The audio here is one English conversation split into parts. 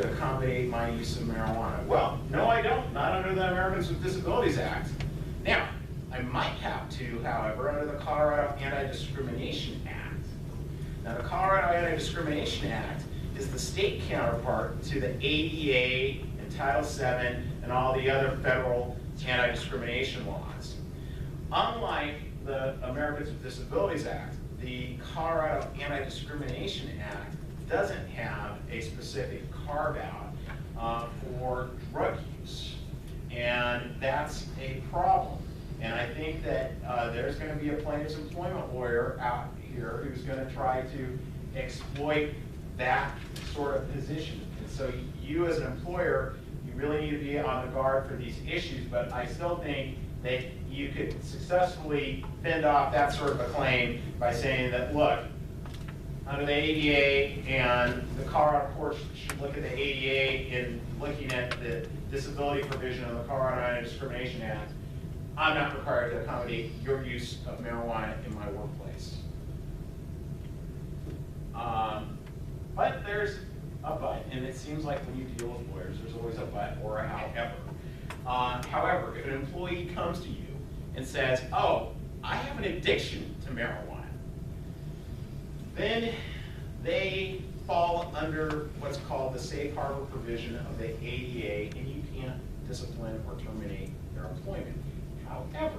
to accommodate my use of marijuana? Well, no, I don't. Not under the Americans with Disabilities Act. Now, I might have to, however, under the Colorado Anti-Discrimination Act. Now, the Colorado Anti-Discrimination Act is the state counterpart to the ADA and Title VII and all the other federal anti-discrimination laws. Unlike the Americans with Disabilities Act, the Colorado Anti-Discrimination Act doesn't have a specific carve-out for drug use, and that's a problem. And I think that there's going to be a plaintiff's employment lawyer out here who's going to try to exploit that sort of position. And so you as an employer, you really need to be on the guard for these issues, but I still think that you could successfully fend off that sort of a claim by saying that, look, under the ADA, and the Colorado courts should look at the ADA in looking at the disability provision of the Colorado Anti-Discrimination Act, I'm not required to accommodate your use of marijuana in my workplace. But there's a but, and it seems like when you deal with lawyers, there's always a but or a however. However, if an employee comes to you and says, oh, I have an addiction to marijuana, then they fall under what's called the safe harbor provision of the ADA, and you can't discipline or terminate their employment. However,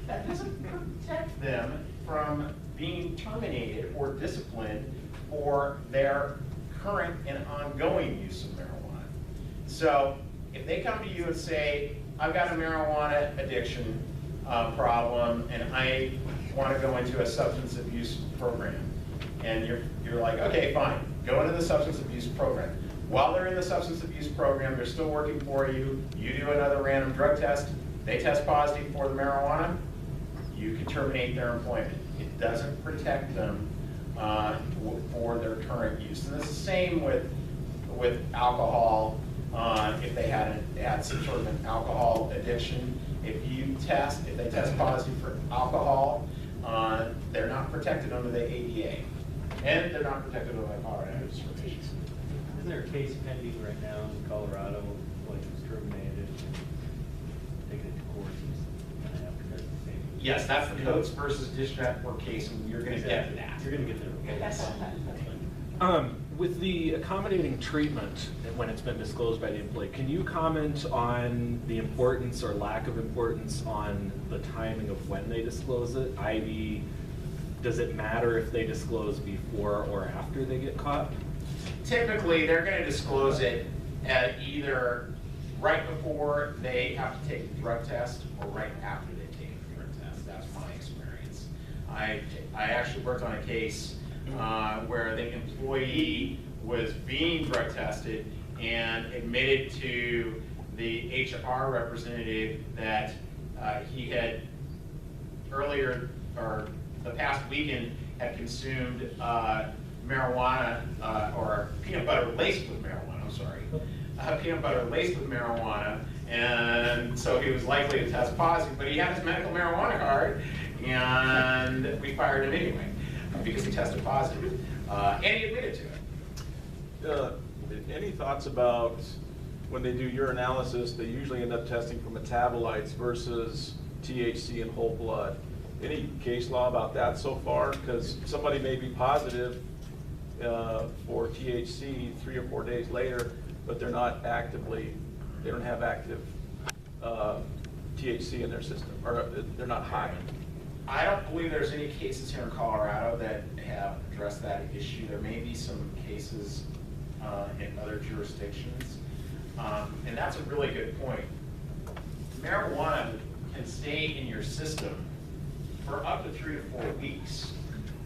that doesn't protect them from being terminated or disciplined for their current and ongoing use of marijuana. So if they come to you and say, I've got a marijuana addiction problem and I want to go into a substance abuse program, and you're like, okay, fine, go into the substance abuse program. While they're in the substance abuse program, they're still working for you, you do another random drug test, they test positive for the marijuana, you can terminate their employment. It doesn't protect them for their current use. And it's the same with alcohol. If they had some sort of an alcohol addiction, if they test positive for alcohol, they're not protected under the ADA. And they're not protected under the Colorado Anti-Discrimination. Isn't there a case pending right now in Colorado, like it was terminated, taken it to court, and kind of after the same? Yes, that's the Coates versus Dish Network case, and you're going to get to that. You're going to get there. Yes. With the accommodating treatment, when it's been disclosed by the employee, can you comment on the importance or lack of importance on the timing of when they disclose it? i.e., does it matter if they disclose before or after they get caught? Typically, they're going to disclose it at either right before they have to take the drug test or right after they take the drug test. That's my experience. I actually worked on a case where the employee was being drug tested and admitted to the HR representative that he had earlier, or the past weekend, had consumed marijuana, or peanut butter laced with marijuana, I'm sorry. Peanut butter laced with marijuana, and so he was likely to test positive, but he had his medical marijuana card, and we fired him anyway, because he tested positive, and he admitted to it. Any thoughts about when they do urinalysis, they usually end up testing for metabolites versus THC in whole blood? Any case law about that so far? Because somebody may be positive for THC 3 or 4 days later, but they're not they don't have active THC in their system, or they're not high. I don't believe there's any cases here in Colorado that have addressed that issue. There may be some cases in other jurisdictions, and that's a really good point. Marijuana can stay in your system for up to 3 to 4 weeks.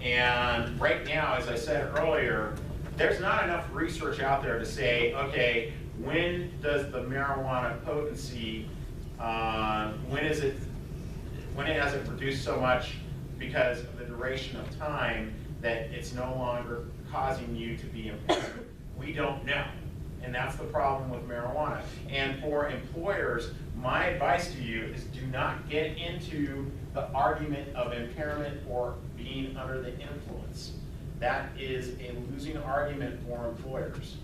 And right now, as I said earlier, there's not enough research out there to say, okay, when does the marijuana potency, when has it produced so much because of the duration of time that it's no longer causing you to be impaired? We don't know. And that's the problem with marijuana. And for employers, my advice to you is do not get into the argument of impairment or being under the influence. That is a losing argument for employers.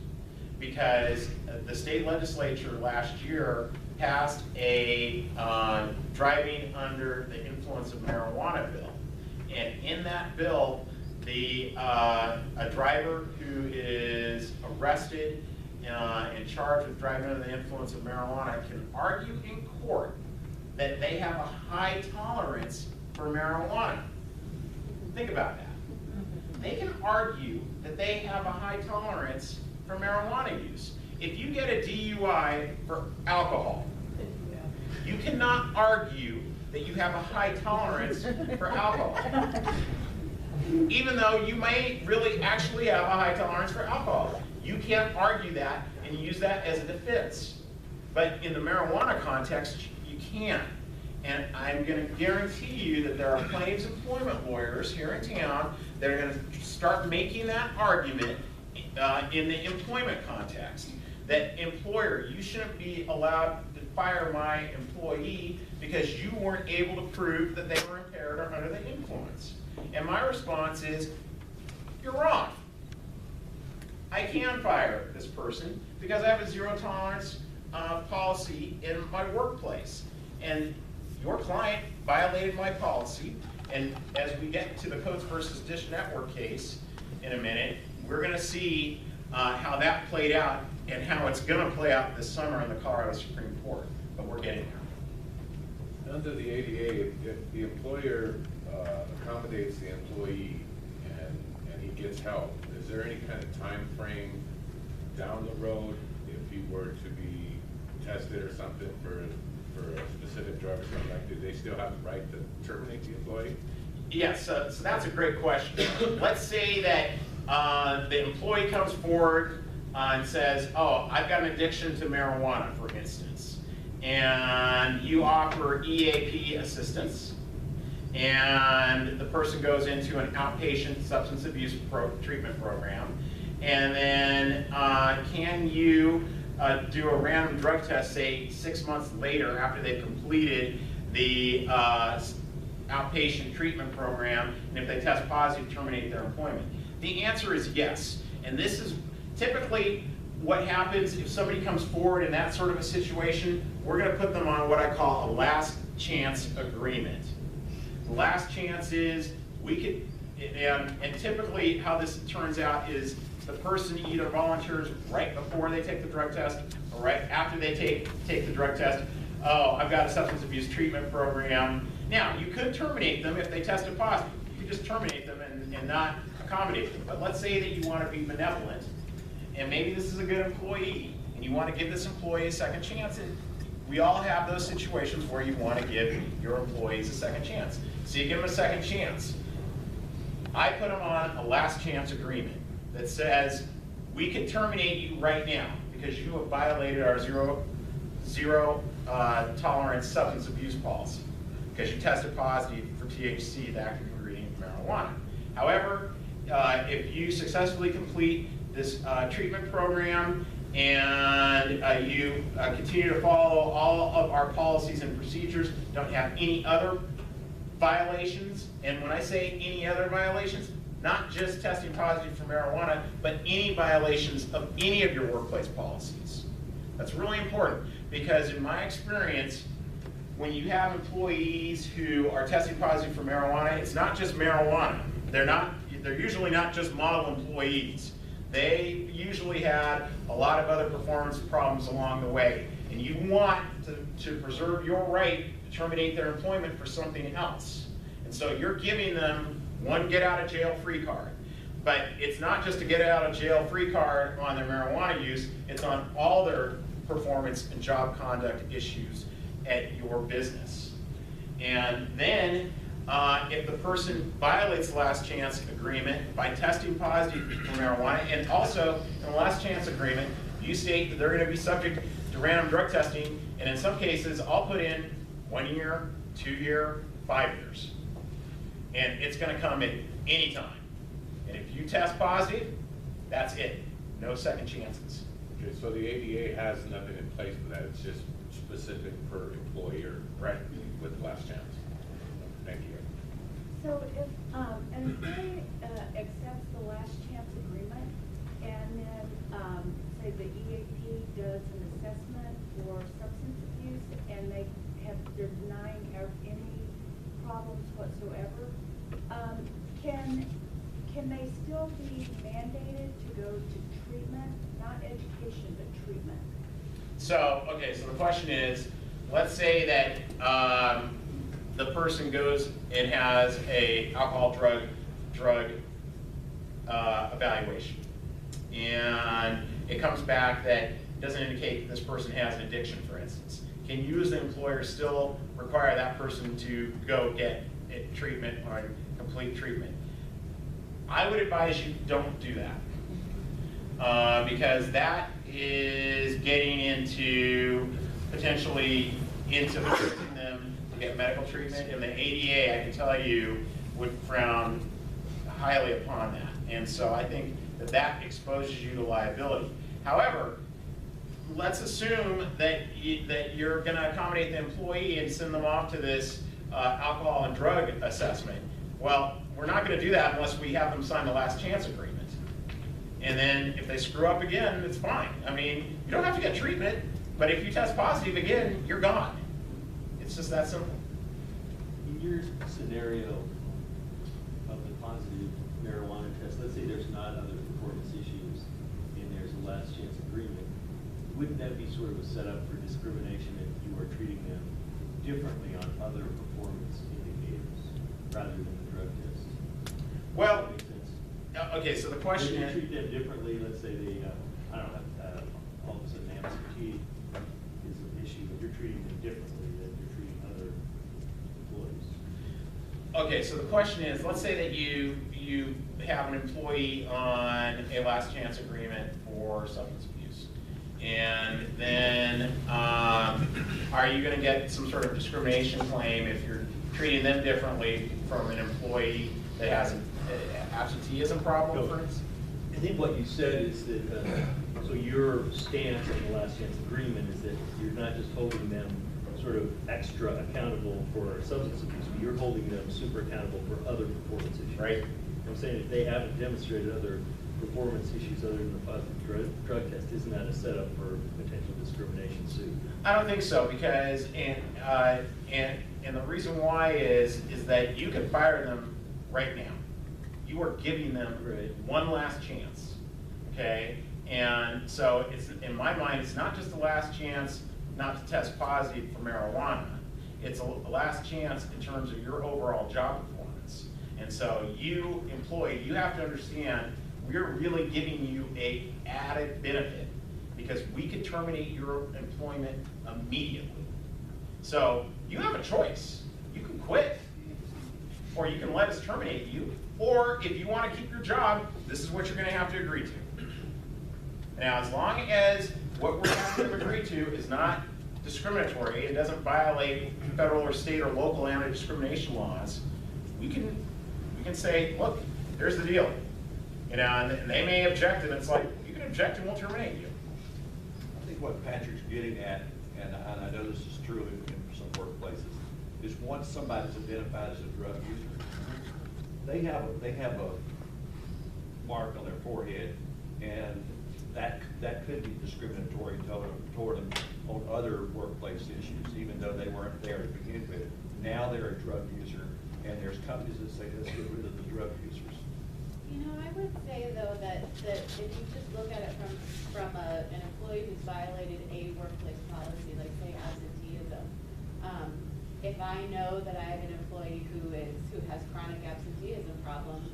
because the state legislature last year passed a driving under the influence of marijuana bill. And in that bill, a driver who is arrested and charged with driving under the influence of marijuana can argue in court that they have a high tolerance for marijuana. Think about that. They can argue that they have a high tolerance for marijuana use. If you get a DUI for alcohol, you cannot argue that you have a high tolerance for alcohol. Even though you may really actually have a high tolerance for alcohol. You can't argue that and use that as a defense. But in the marijuana context, you can. And I'm going to guarantee you that there are claims employment lawyers here in town that are going to start making that argument in the employment context. That employer, you shouldn't be allowed to fire my employee because you weren't able to prove that they were impaired or under the influence. And my response is, you're wrong. I can fire this person because I have a zero tolerance policy in my workplace. And your client violated my policy. And as we get to the Coates versus Dish Network case in a minute, we're going to see how that played out and how it's going to play out this summer in the Colorado Supreme Court. But we're getting there. Under the ADA, if the employer accommodates the employee and he gets help, is there any kind of time frame down the road if he were to be tested or something for a specific drug or something like that? Do they still have the right to terminate the employee? Yes, so that's a great question. Let's say that the employee comes forward and says, oh, I've got an addiction to marijuana, for instance, and you offer EAP assistance, and the person goes into an outpatient substance abuse treatment program, and then can you do a random drug test, say 6 months later after they've completed the outpatient treatment program, and if they test positive, terminate their employment? The answer is yes. And this is typically what happens if somebody comes forward in that sort of a situation. We're going to put them on what I call a last chance agreement. The last chance is we could, and typically how this turns out is the person either volunteers right before they take the drug test or right after they take the drug test. Oh, I've got a substance abuse treatment program. Now, you could terminate them if they tested positive. You could just terminate them and not accommodate them. But let's say that you want to be benevolent, and maybe this is a good employee, and you want to give this employee a second chance. And we all have those situations where you want to give your employees a second chance. So you give them a second chance. I put them on a last chance agreement that says, we can terminate you right now because you have violated our zero tolerance substance abuse policy because you tested positive for THC, the active ingredient of marijuana. However, if you successfully complete this treatment program and you continue to follow all of our policies and procedures, don't have any other violations, and when I say any other violations, not just testing positive for marijuana, but any violations of any of your workplace policies. That's really important because in my experience, when you have employees who are testing positive for marijuana, it's not just marijuana. They're usually not just model employees. They usually had a lot of other performance problems along the way. And you want to preserve your right to terminate their employment for something else. And so you're giving them one get out of jail free card. But it's not just a get out of jail free card on their marijuana use, it's on all their performance and job conduct issues at your business. And then if the person violates the last chance agreement by testing positive for marijuana, and also in the last chance agreement, you state that they're going to be subject to random drug testing, and in some cases, I'll put in 1 year, 2 year, 5 years. And it's going to come at any time. And if you test positive, that's it. No second chances. Okay, so the ADA has nothing in place for that. It's just specific per employer, right? With last chance. Thank you. So if an employee accepts the last chance agreement and then say the EAP does an assessment for substance abuse, and they're denying any problems whatsoever. Can they still be mandated to go to treatment, not education, but treatment? So, okay, so the question is, let's say that the person goes and has a alcohol drug evaluation, and it comes back that doesn't indicate this person has an addiction, for instance. Can you as an employer still require that person to go get treatment or complete treatment? I would advise you don't do that, because that is getting into potentially forcing them to get medical treatment, and the ADA, I can tell you, would frown highly upon that. And so I think that exposes you to liability. However, let's assume that you're going to accommodate the employee and send them off to this alcohol and drug assessment. Well, we're not going to do that unless we have them sign the last chance agreement. And then if they screw up again, it's fine. I mean, you don't have to get treatment, but if you test positive again, you're gone. It's just that simple. In your scenario of the positive marijuana test, let's say there's not other performance issues and there's a last chance agreement, wouldn't that be sort of a setup for discrimination if you are treating them differently on other performance indicators rather than the drug test? Well, Does that make sense? okay, so the question Would you treat is, them differently? Let's say they, I don't know, all of a sudden absentee is an issue, but you're treating them differently than you're treating other employees. okay, so the question is, let's say that you have an employee on a last chance agreement for substance abuse. And then are you going to get some sort of discrimination claim if you're treating them differently from an employee that has an absenteeism problem, for instance? I think what you said is that, so your stance on the last chance agreement is that you're not just holding them sort of extra accountable for substance abuse, but you're holding them super accountable for other performance issues. Right. I'm saying if they haven't demonstrated other performance issues other than the positive drug test, isn't that a setup for potential discrimination suit? I don't think so, because, and the reason why is that you can fire them right now. You are giving them one last chance, okay? And so it's, in my mind, it's not just the last chance not to test positive for marijuana. It's a last chance in terms of your overall job performance. And so you, employee, you have to understand we're really giving you a added benefit because we could terminate your employment immediately. So you have a choice. You can quit, or you can let us terminate you, or if you want to keep your job, this is what you're going to have to agree to. Now, as long as what we're having to agree to is not discriminatory, it doesn't violate federal or state or local anti-discrimination laws, we can say, look, here's the deal. You know, and they may object, and it's like, you can object and we'll terminate you. I think what Patrick's getting at, and I know this is true in some workplaces, is once somebody's identified as a drug user, they have a mark on their forehead, and that could be discriminatory toward them on other workplace issues, even though they weren't there to begin with. Now they're a drug user, and there's companies that say, let's get rid of the drug users. You know, I would say though that if you just look at it from an employee who's violated a workplace policy, like say absenteeism, if I know that I have an employee who has chronic absenteeism problems,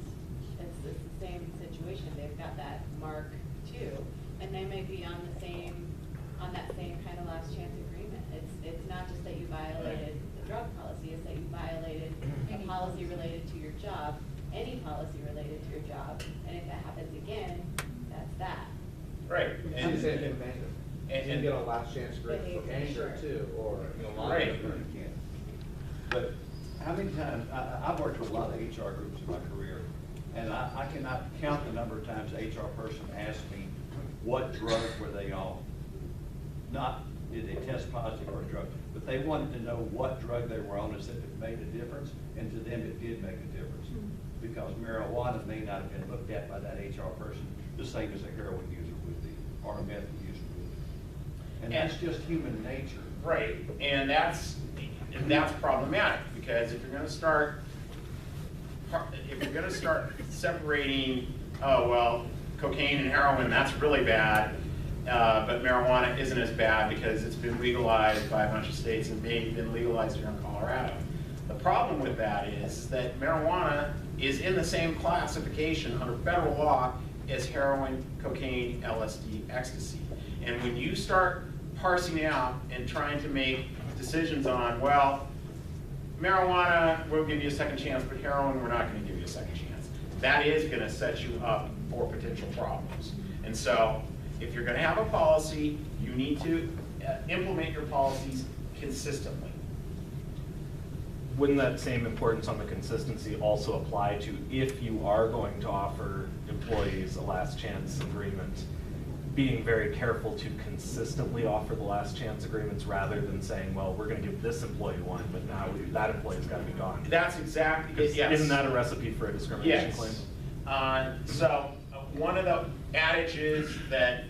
it's the same situation. They've got that mark too, and they may be on that same kind of last chance agreement. It's not just that you violated the drug policy, it's that you violated a policy related to your job, any policy related to your job, and if that happens again, that's that. Right. And you said in anger. And- You can get a last chance agreement for Behavior, anger sure. too, or, you know, Right. lying. But how many times, I've worked with a lot of HR groups in my career, and I cannot count the number of times an HR person asked me, what drug were they on? Not, did they test positive for a drug, but they wanted to know what drug they were on, as if it made a difference, and to them it did make a difference. Because marijuana may not have been looked at by that HR person the same as a heroin user would be. or a meth user would. And that's just human nature. Right, and that's problematic, because if you're gonna start separating, oh, well, cocaine and heroin, that's really bad, but marijuana isn't as bad because it's been legalized by a bunch of states and maybe been legalized here in Colorado. The problem with that is that marijuana is in the same classification under federal law as heroin, cocaine, LSD, ecstasy. And when you start parsing out and trying to make decisions on, well, marijuana, we'll give you a second chance, but heroin, we're not going to give you a second chance. That is going to set you up for potential problems. And so, if you're going to have a policy, you need to implement your policies consistently. Wouldn't that same importance on the consistency also apply to if you are going to offer employees a last chance agreement, being very careful to consistently offer the last chance agreements rather than saying, well, we're going to give this employee one, but now that employee's got to be gone? That's exactly it, yes. Isn't that a recipe for a discrimination claim? So one of the adages that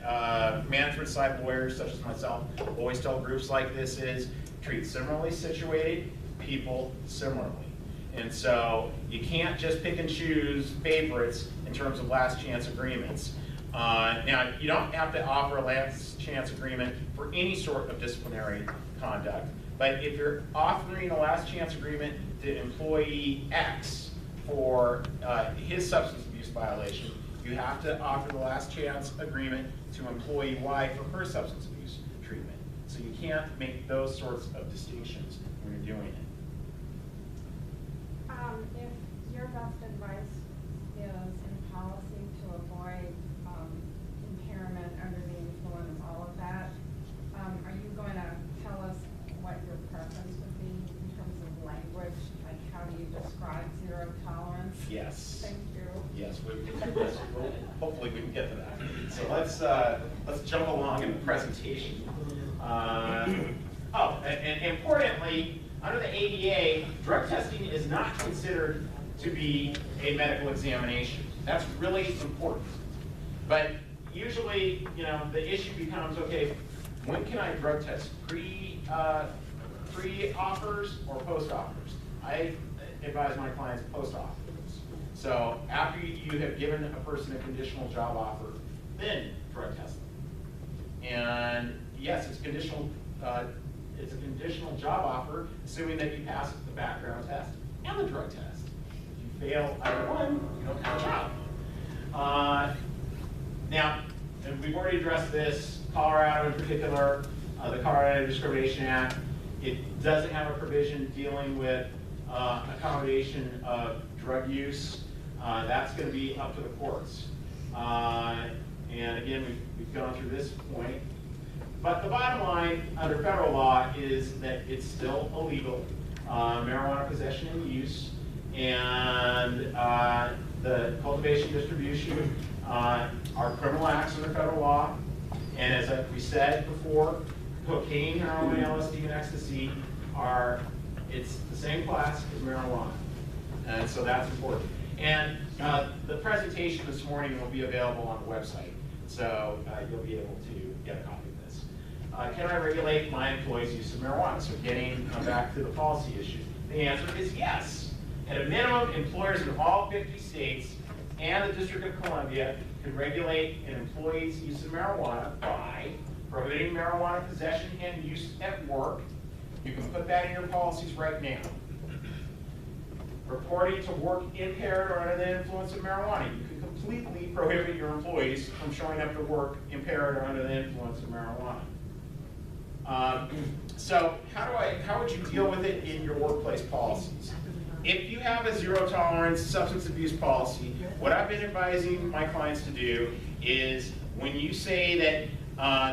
management side lawyers such as myself always tell groups like this is treat similarly situated people similarly. And so you can't just pick and choose favorites in terms of last chance agreements. Now, you don't have to offer a last chance agreement for any sort of disciplinary conduct, but if you're offering a last chance agreement to employee X for his substance abuse violation, you have to offer the last chance agreement to employee Y for her substance abuse treatment. So you can't make those sorts of distinctions when you're doing it. If your best advice is in policy to avoid impairment under the influence, all of that, are you going to tell us what your preference would be in terms of language? Like, how do you describe zero tolerance? Yes. Thank you. Yes, hopefully we can get to that. So let's jump along in the presentation. And importantly, under the ADA, drug testing is not considered to be a medical examination. That's really important. But usually, the issue becomes, okay, when can I drug test? Pre-offers or post-offers? I advise my clients post-offers. So after you have given a person a conditional job offer, then drug test them. And yes, it's conditional. It's a conditional job offer, assuming that you pass the background test and the drug test. If you fail either one, you don't have a job. Now, and we've already addressed this, Colorado in particular, the Colorado Discrimination Act, it doesn't have a provision dealing with accommodation of drug use. That's going to be up to the courts. And again, we've gone through this point. But the bottom line under federal law is that it's still illegal, marijuana possession and use, and the cultivation, distribution are criminal acts under federal law. And as we said before, cocaine, heroin, LSD, and ecstasy it's the same class as marijuana. And so that's important. And the presentation this morning will be available on the website, so you'll be able to get a copy of this. Can I regulate my employees' use of marijuana? So getting back to the policy issue, the answer is yes. At a minimum, employers in all 50 states and the District of Columbia can regulate an employee's use of marijuana by prohibiting marijuana possession and use at work. You can put that in your policies right now. Reporting to work impaired or under the influence of marijuana. You can completely prohibit your employees from showing up to work impaired or under the influence of marijuana. So how would you deal with it in your workplace policies? If you have a zero tolerance substance abuse policy, what I've been advising my clients to do is when you say that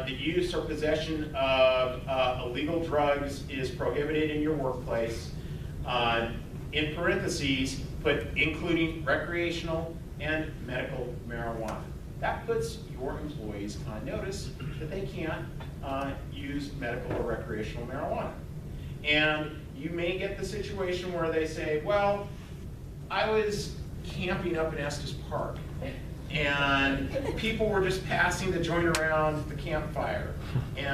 the use or possession of illegal drugs is prohibited in your workplace, in parentheses, put including recreational and medical marijuana. That puts your employees on notice that they can't use medical or recreational marijuana. And you may get the situation where they say, well, I was camping up in Estes Park. and people were just passing the joint around the campfire. And